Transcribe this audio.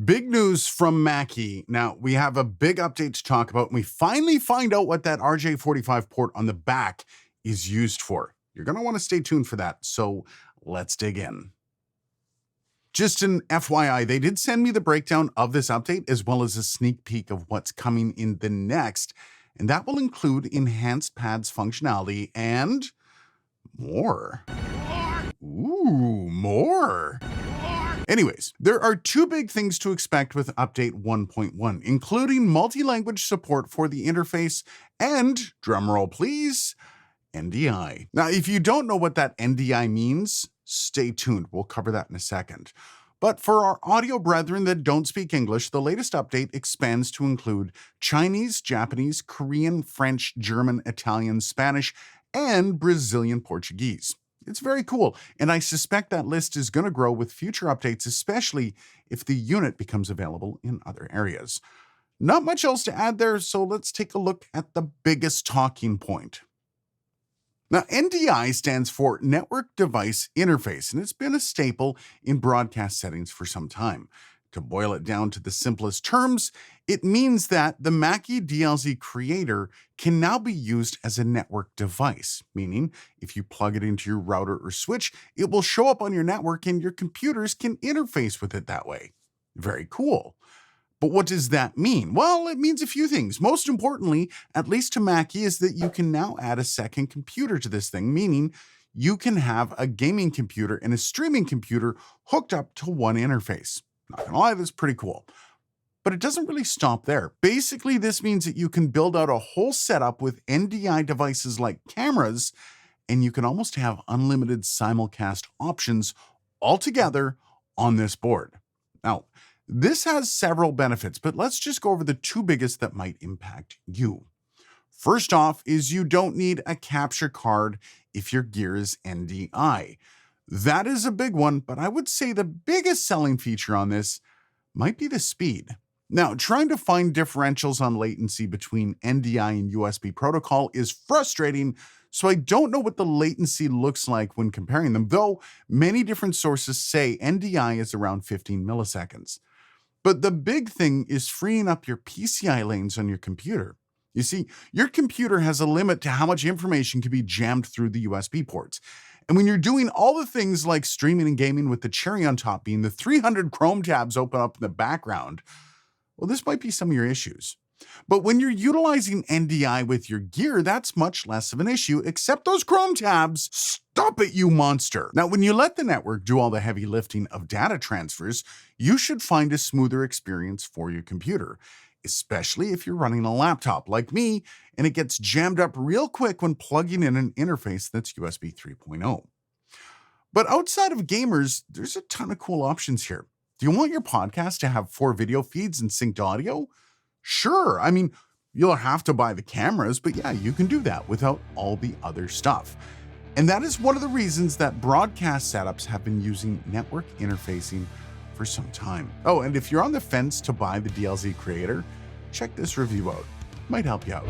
Big news from Mackie. Now, we have a big update to talk about, and we finally find out what that RJ45 port on the back is used for. You're going to want to stay tuned for that, so let's dig in. Just an FYI, they did send me the breakdown of this update as well as a sneak peek of what's coming in the next, and that will include enhanced pads functionality and more. Ooh, more. Anyways, there are two big things to expect with Update 1.1, including multi-language support for the interface and, drumroll please, NDI. Now, if you don't know what that NDI means, stay tuned. We'll cover that in a second. But for our audio brethren that don't speak English, the latest update expands to include Chinese, Japanese, Korean, French, German, Italian, Spanish, and Brazilian Portuguese. It's very cool, and I suspect that list is going to grow with future updates, especially if the unit becomes available in other areas. Not much else to add there, so let's take a look at the biggest talking point. Now, NDI stands for Network Device Interface, and it's been a staple in broadcast settings for some time. To boil it down to the simplest terms, it means that the Mackie DLZ creator can now be used as a network device, meaning if you plug it into your router or switch, it will show up on your network and your computers can interface with it that way. Very cool. But what does that mean? Well, it means a few things. Most importantly, at least to Mackie, is that you can now add a second computer to this thing, meaning you can have a gaming computer and a streaming computer hooked up to one interface. Not gonna lie, that's pretty cool. But it doesn't really stop there. Basically, this means that you can build out a whole setup with NDI devices like cameras, and you can almost have unlimited simulcast options altogether on this board. Now, this has several benefits, but let's just go over the two biggest that might impact you. First off is you don't need a capture card if your gear is NDI. That is a big one, but I would say the biggest selling feature on this might be the speed. Now, trying to find differentials on latency between NDI and USB protocol is frustrating, so I don't know what the latency looks like when comparing them, though many different sources say NDI is around 15 milliseconds. But the big thing is freeing up your PCI lanes on your computer. You see, your computer has a limit to how much information can be jammed through the USB ports. And when you're doing all the things like streaming and gaming with the cherry on top being the 300 Chrome tabs open up in the background, well, this might be some of your issues. But when you're utilizing NDI with your gear, that's much less of an issue, except those Chrome tabs. Stop it, you monster. Now, when you let the network do all the heavy lifting of data transfers, you should find a smoother experience for your computer, especially if you're running a laptop like me, and it gets jammed up real quick when plugging in an interface that's USB 3.0. But outside of gamers, there's a ton of cool options here. Do you want your podcast to have 4 video feeds and synced audio? Sure, I mean, you'll have to buy the cameras, but yeah, you can do that without all the other stuff. And that is one of the reasons that broadcast setups have been using network interfacing for some time. Oh, and if you're on the fence to buy the DLZ Creator, check this review out. Might help you out.